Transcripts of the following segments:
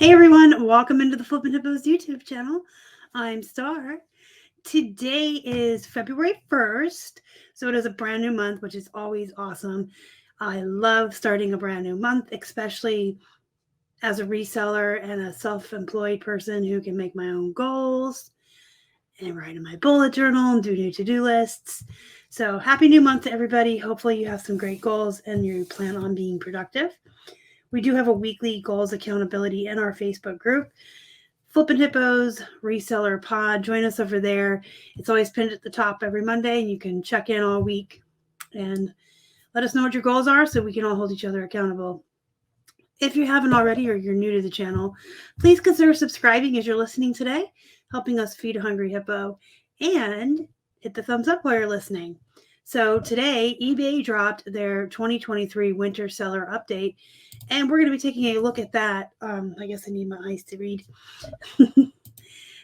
Hey everyone, welcome into the Flippin' Hippos YouTube channel. I'm Star. Today is February 1st, so it is a brand new month, which is always awesome. I love starting a brand new month, especially as a reseller and a self-employed person who can make my own goals and write in my bullet journal and do new to-do lists. So happy new month to everybody. Hopefully you have some great goals and you plan on being productive. We do have a weekly goals accountability in our Facebook group, Flippin' Hippos Reseller Pod. Join us over there. It's always pinned at the top every Monday, and you can check in all week and let us know what your goals are so we can all hold each other accountable. If you haven't already or you're new to the channel, please consider subscribing as you're listening today, helping us feed a hungry hippo, and hit the thumbs up while you're listening. So today, eBay dropped their 2023 winter seller update, and we're going to be taking a look at that. I guess I need my eyes to read.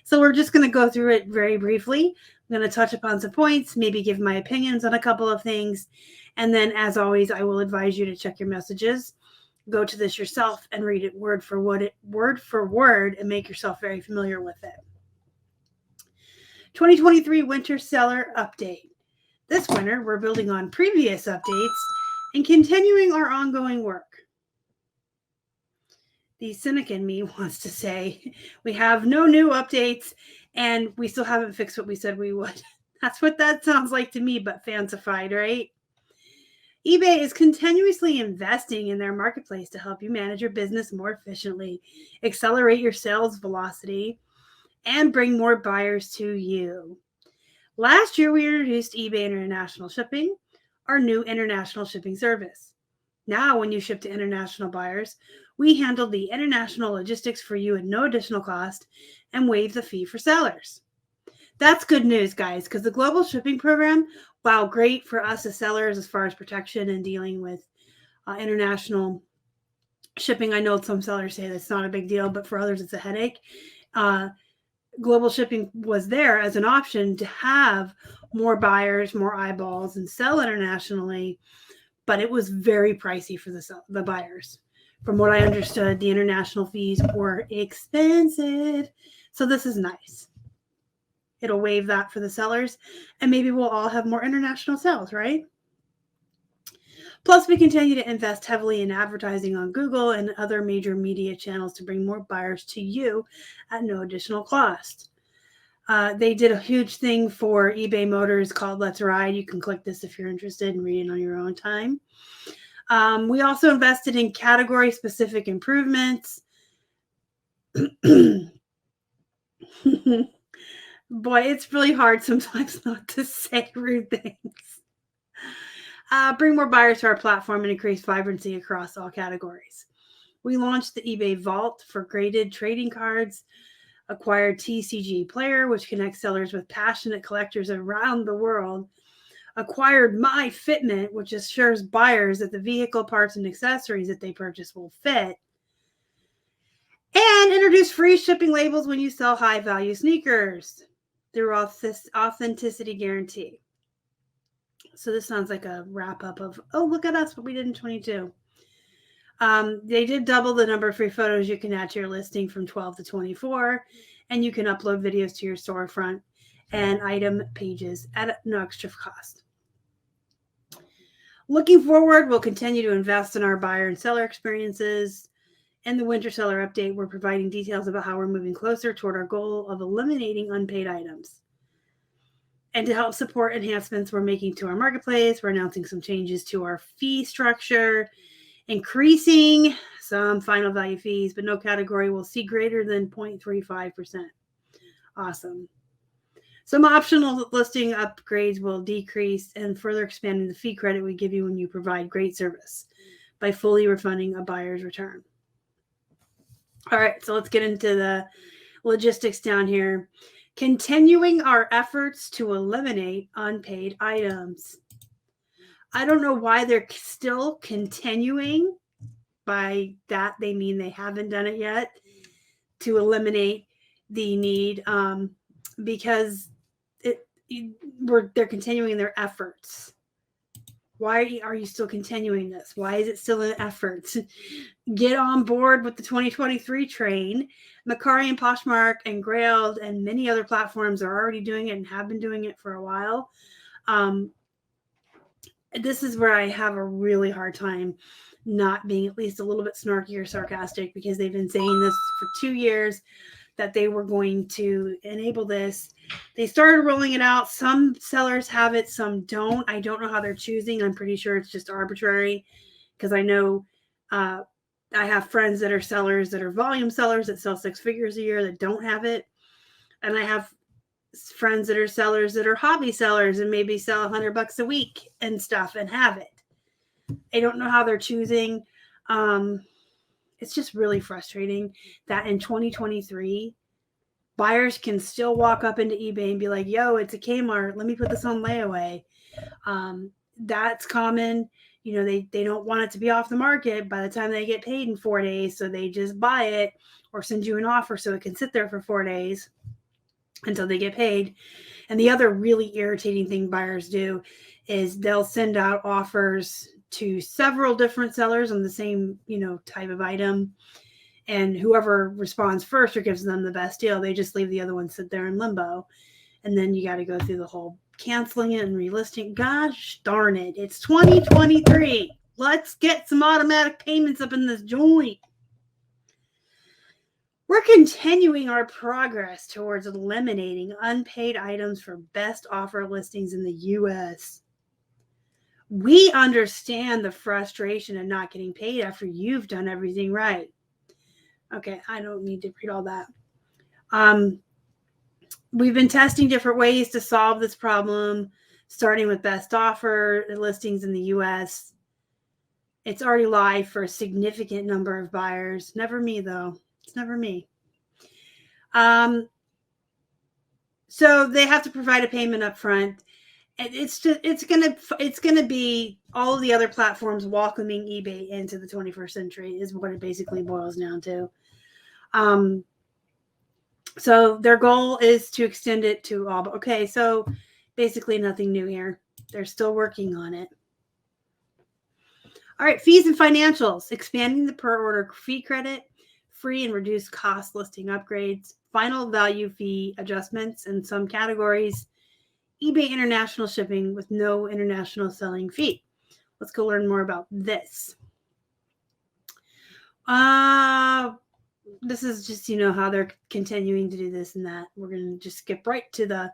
So we're just going to go through it very briefly. I'm going to touch upon some points, maybe give my opinions on a couple of things. And then, as always, I will advise you to check your messages. Go to this yourself and read it word for word, and make yourself very familiar with it. 2023 winter seller update. This winter, we're building on previous updates and continuing our ongoing work. The cynic in me wants to say we have no new updates and we still haven't fixed what we said we would. That's what that sounds like to me, but fancified, right? eBay is continuously investing in their marketplace to help you manage your business more efficiently, accelerate your sales velocity, and bring more buyers to you. Last year, we introduced eBay International Shipping, our new international shipping service. Now, when you ship to international buyers, we handle the international logistics for you at no additional cost and waive the fee for sellers. That's good news, guys, because the global shipping program, while great for us as sellers as far as protection and dealing with international shipping, I know some sellers say that's not a big deal, but for others, it's a headache. Global shipping was there as an option to have more buyers, more eyeballs, and sell internationally, but it was very pricey for the buyers. From what I understood, the international fees were expensive. So this is nice. It'll waive that for the sellers, and maybe we'll all have more international sales, right? Plus, we continue to invest heavily in advertising on Google and other major media channels to bring more buyers to you at no additional cost. They did a huge thing for eBay Motors called Let's Ride. You can click this if you're interested and read it on your own time. We also invested in category-specific improvements. Boy, it's really hard sometimes not to say rude things. Bring more buyers to our platform and increase vibrancy across all categories. We launched the eBay Vault for graded trading cards, acquired TCG Player, which connects sellers with passionate collectors around the world, acquired My Fitment, which assures buyers that the vehicle parts and accessories that they purchase will fit, and introduced free shipping labels when you sell high-value sneakers through authenticity guarantee. So this sounds like a wrap-up of, oh, look at us, what we did in 22. They did double the number of free photos you can add to your listing from 12 to 24, and you can upload videos to your storefront and item pages at no extra cost. Looking forward, we'll continue to invest in our buyer and seller experiences. In the winter seller update, we're providing details about how we're moving closer toward our goal of eliminating unpaid items. And to help support enhancements we're making to our marketplace, we're announcing some changes to our fee structure, increasing some final value fees, but no category will see greater than 0.35%. Awesome. Some optional listing upgrades will decrease and further expanding the fee credit we give you when you provide great service by fully refunding a buyer's return. All right, so let's get into the logistics down here. Continuing our efforts to eliminate unpaid items. I don't know why they're still continuing. By that, they mean they haven't done it yet to eliminate the need, because they're continuing their efforts. Why are you still continuing this? Why is it still an effort? Get on board with the 2023 train. Mercari and Poshmark and Grailed and many other platforms are already doing it and have been doing it for a while. This is where I have a really hard time not being at least a little bit snarky or sarcastic, because they've been saying this for 2 years that they were going to enable this. They started rolling it out. Some sellers have it, some don't. I don't know how they're choosing. I'm pretty sure it's just arbitrary, because I know I have friends that are sellers, that are volume sellers that sell 6 figures a year, that don't have it. And I have friends that are sellers that are hobby sellers and maybe sell $100 a week and stuff and have it. I don't know how they're choosing. It's just really frustrating that in 2023, buyers can still walk up into eBay and be like, yo, it's a Kmart. Let me put this on layaway. That's common. You know, they don't want it to be off the market by the time they get paid in 4 days. So they just buy it or send you an offer so it can sit there for 4 days until they get paid. And the other really irritating thing buyers do is they'll send out offers to several different sellers on the same, type of item. And whoever responds first or gives them the best deal, they just leave the other one sit there in limbo. And then you got to go through the whole canceling it and relisting. Gosh darn it. It's 2023. Let's get some automatic payments up in this joint. We're continuing our progress towards eliminating unpaid items for best offer listings in the U.S. We understand the frustration of not getting paid after you've done everything right. Okay, I don't need to read all that. We've been testing different ways to solve this problem, starting with best offer listings in the U.S. It's already live for a significant number of buyers. Never me, though. It's never me. So they have to provide a payment up front. It's gonna be all of the other platforms welcoming eBay into the 21st century is what it basically boils down to. So their goal is to extend it to all. Okay, so basically nothing new here. They're still working on it. All right, fees and financials. Expanding the per order fee credit, free and reduced cost listing upgrades, final value fee adjustments in some categories, eBay international shipping with no international selling fee. Let's go learn more about this. This is just, how they're continuing to do this and that. We're going to just skip right to the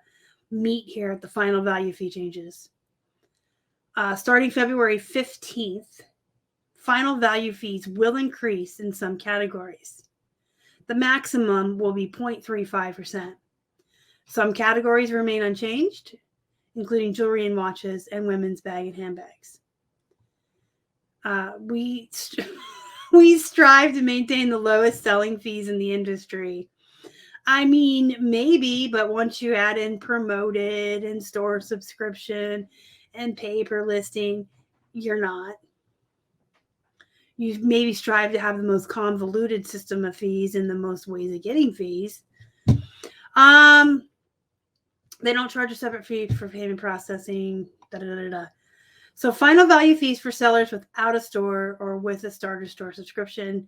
meat here at the final value fee changes. Starting February 15th, final value fees will increase in some categories. The maximum will be 0.35%. Some categories remain unchanged, including jewelry and watches and women's bag and handbags. We strive to maintain the lowest selling fees in the industry. I mean, maybe, but once you add in promoted and store subscription and pay per listing, you're not. You maybe strive to have the most convoluted system of fees and the most ways of getting fees. They don't charge a separate fee for payment processing. So final value fees for sellers without a store or with a starter store subscription.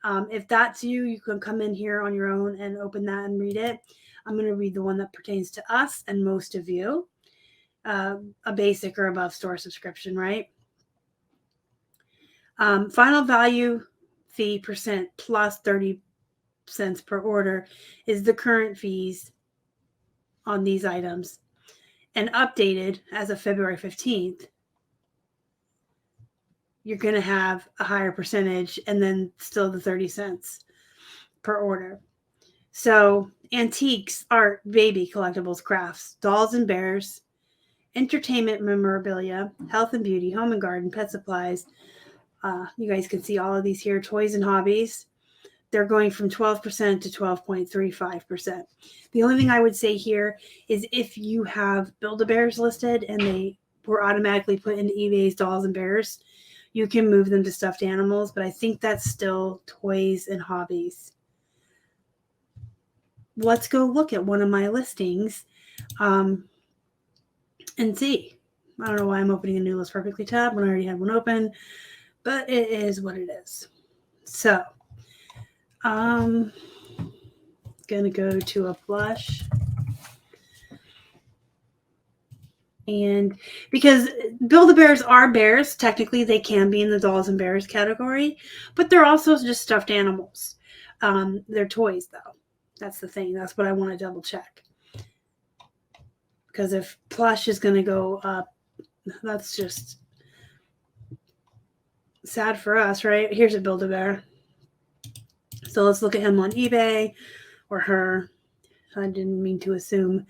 If that's you, you can come in here on your own and open that and read it. I'm going to read the one that pertains to us and most of you. A basic or above store subscription, right? Final value fee percent plus 30 cents per order is the current fees on these items, and updated as of February 15th. You're going to have a higher percentage and then still the 30 cents per order. So antiques, art, baby collectibles, crafts, dolls and bears, entertainment memorabilia, health and beauty, home and garden, pet supplies. You guys can see all of these here, toys and hobbies. They're going from 12% to 12.35%. The only thing I would say here is if you have Build-A-Bears listed and they were automatically put into eBay's dolls and bears, you can move them to stuffed animals, but I think that's still toys and hobbies. Let's go look at one of my listings and see. I don't know why I'm opening a new List Perfectly tab when I already had one open, but it is what it is. So, gonna go to a Plush. And because Build-A-Bears are bears, technically they can be in the dolls and bears category, but they're also just stuffed animals. They're toys, though. That's the thing. That's what I want to double check. Because if Plush is going to go up, that's just sad for us, right? Here's a Build-A-Bear. So let's look at him on eBay or her. I didn't mean to assume.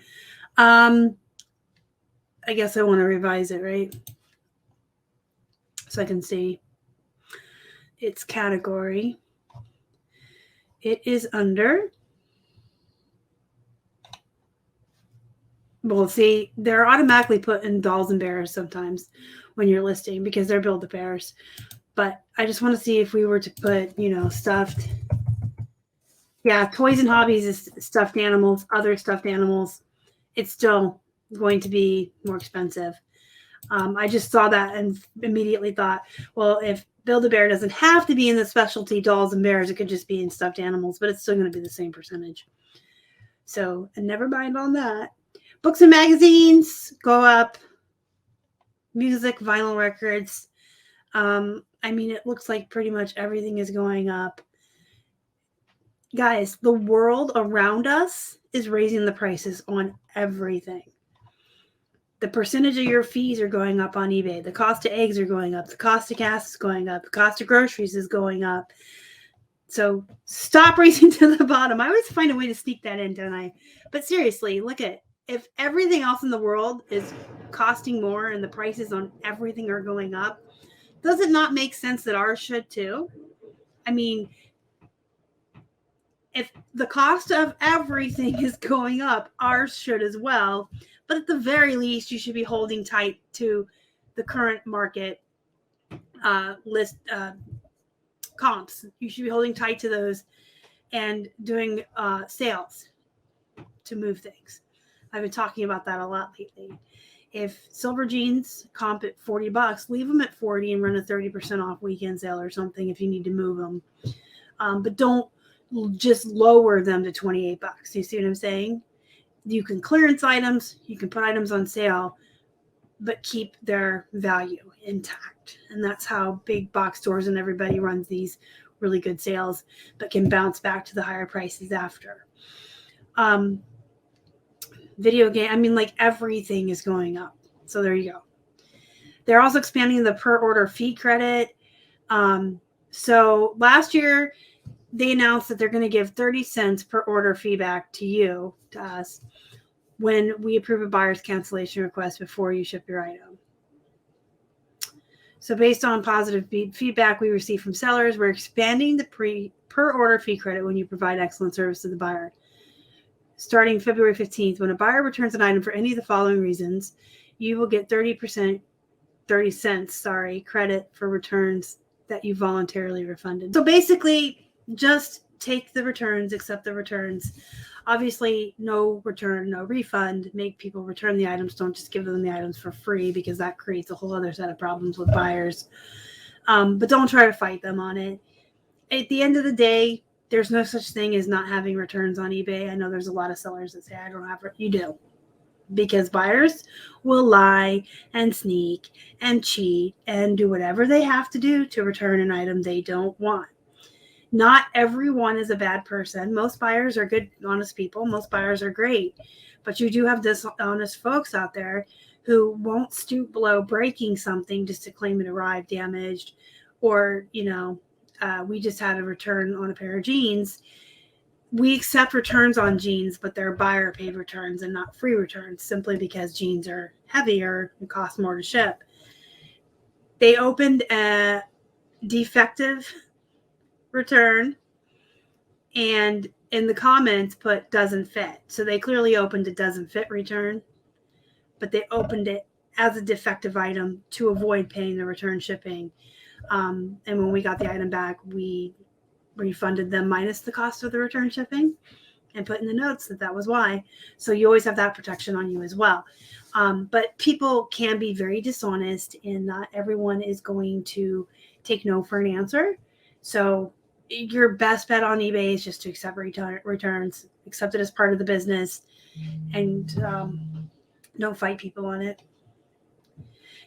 I guess I want to revise it, right? So I can see its category. It is under. Well, see, they're automatically put in dolls and bears sometimes when you're listing because they're Build-A-Bears. But I just want to see if we were to put, stuffed. Yeah, toys and hobbies is stuffed animals, other stuffed animals. It's still going to be more expensive. I just saw that and immediately thought, well, if Build-A-Bear doesn't have to be in the specialty dolls and bears, it could just be in stuffed animals, but it's still going to be the same percentage. So, and never mind on that. Books and magazines go up. Music, vinyl records. It looks like pretty much everything is going up. Guys, the world around us is raising the prices on everything. The percentage of your fees are going up on eBay. The cost of eggs are going up. The cost of gas is going up. The cost of groceries is going up. So stop racing to the bottom. I always find a way to sneak that in, don't I? But seriously, look at if everything else in the world is costing more and the prices on everything are going up, does it not make sense that ours should too? I mean, if the cost of everything is going up, ours should as well. But at the very least, you should be holding tight to the current market list comps. You should be holding tight to those and doing sales to move things. I've been talking about that a lot lately. If silver jeans comp at $40, leave them at 40 and run a 30% off weekend sale or something if you need to move them. But don't just lower them to $28. You see what I'm saying? You can clearance items, you can put items on sale, but keep their value intact. And that's how big box stores and everybody runs these really good sales, but can bounce back to the higher prices after. Video game, everything is going up. So there you go. They're also expanding the per order fee credit. So last year they announced that they're going to give 30 cents per order fee back to us, when we approve a buyer's cancellation request before you ship your item. So based on positive feedback we receive from sellers, we're expanding the per order fee credit when you provide excellent service to the buyer. Starting February 15th, when a buyer returns an item for any of the following reasons, you will get 30 cents credit for returns that you voluntarily refunded. So basically, just take the returns, accept the returns. Obviously, no return, no refund. Make people return the items. Don't just give them the items for free, because that creates a whole other set of problems with buyers. But don't try to fight them on it. At the end of the day, there's no such thing as not having returns on eBay. I know there's a lot of sellers that say, I don't have it. You do. Because buyers will lie and sneak and cheat and do whatever they have to do to return an item they don't want. Not everyone is a bad person. Most buyers are good, honest people. Most buyers are great. But you do have dishonest folks out there who won't stoop below breaking something just to claim it arrived damaged. Or, we just had a return on a pair of jeans. We accept returns on jeans, but they're buyer paid returns and not free returns, simply because jeans are heavier and cost more to ship. They opened a defective return and in the comments put doesn't fit. So they clearly opened a doesn't fit return, but they opened it as a defective item to avoid paying the return shipping. And when we got the item back, we refunded them minus the cost of the return shipping. and put in the notes that that was why. So you always have that protection on you as well. But people can be very dishonest, and not everyone is going to take no for an answer. So your best bet on eBay is just to accept returns, accept it as part of the business, and don't fight people on it.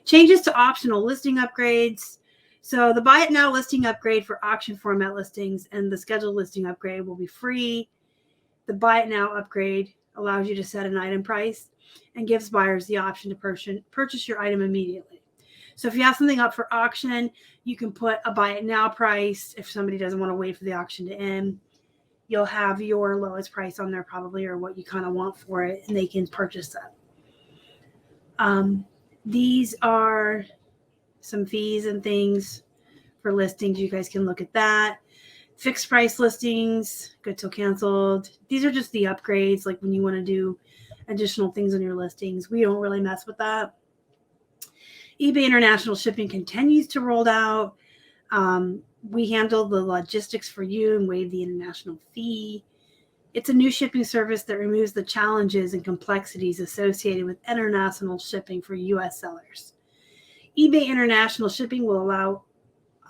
Changes to optional listing upgrades. So the buy it now listing upgrade for auction format listings and the scheduled listing upgrade will be free. The buy it now upgrade allows you to set an item price and gives buyers the option to purchase your item immediately. So if you have something up for auction, you can put a buy it now price. If somebody doesn't want to wait for the auction to end, you'll have your lowest price on there probably, or what you kind of want for it, and they can purchase that. These are some fees and things for listings. You guys can look at that. Fixed price listings, good till canceled. These are just the upgrades, like when you want to do additional things on your listings. We don't really mess with that. eBay international shipping continues to roll out. We handle the logistics for you and waive the international fee. It's a new shipping service that removes the challenges and complexities associated with international shipping for U.S. sellers. eBay international shipping will allow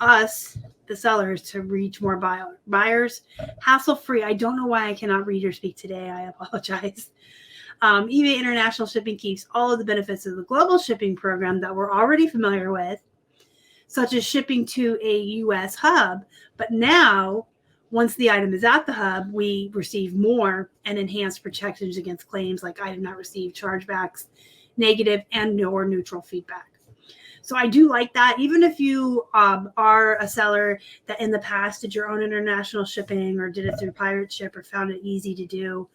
us, the sellers, to reach more buyers hassle-free. I don't know why I cannot read or speak today. I apologize. eBay international shipping keeps all of the benefits of the global shipping program that we're already familiar with, such as shipping to a U.S. hub. But now, once the item is at the hub, we receive more and enhanced protections against claims like item not received, chargebacks, negative and or neutral feedback. So I do like that. Even if you are a seller that in the past did your own international shipping or did it through pirate ship or found it easy to do,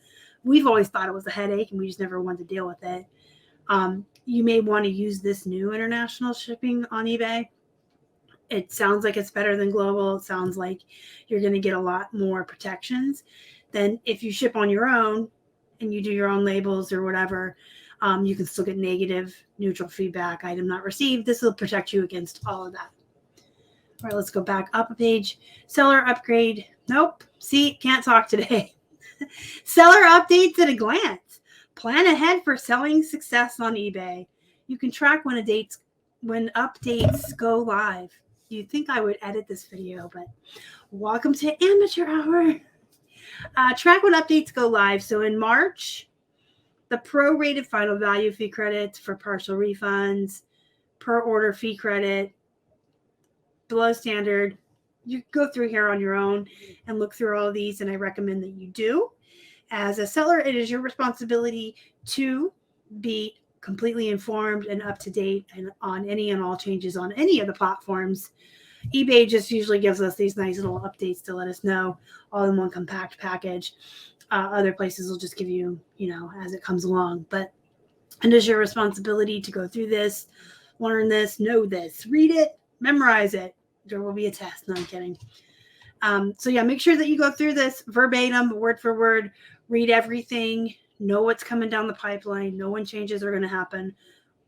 we've always thought it was a headache and we just never wanted to deal with it. You may want to use this new international shipping on eBay. It sounds like it's better than global. It sounds like you're going to get a lot more protections than if you ship on your own and you do your own labels or whatever. You can still get negative, neutral feedback, item not received. This will protect you against all of that. All right, let's go back up a page. Seller upgrade. Nope. See, can't talk today. Seller updates at a glance. Plan ahead for selling success on eBay. You can track when updates go live. You'd think I would edit this video, but welcome to Amateur Hour. Track when updates go live. So in March, the prorated final value fee credits for partial refunds, per order fee credit, below standard. You go through here on your own and look through all of these, and I recommend that you do. As a seller, it is your responsibility to be completely informed and up to date and on any and all changes on any of the platforms. eBay just usually gives us these nice little updates to let us know, all in one compact package. Other places will just give you, as it comes along. But it is your responsibility to go through this, learn this, know this, read it, memorize it. There will be a test. No, I'm kidding. So yeah, make sure that you go through this verbatim, word for word, read everything, know what's coming down the pipeline, know when changes are going to happen.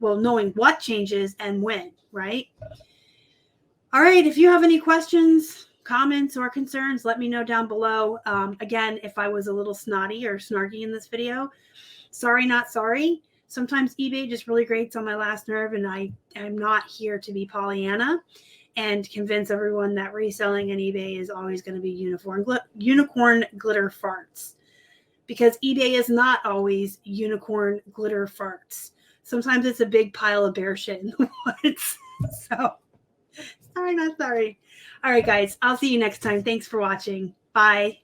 Well, knowing what changes and when, right? All right. If you have any questions, comments, or concerns, let me know down below. Again, if I was a little snotty or snarky in this video, sorry, not sorry. Sometimes eBay just really grates on my last nerve, and I am not here to be Pollyanna and convince everyone that reselling on eBay is always going to be unicorn glitter farts. Because eBay is not always unicorn glitter farts. Sometimes it's a big pile of bear shit in the woods. So, sorry, not sorry. All right, guys. I'll see you next time. Thanks for watching. Bye.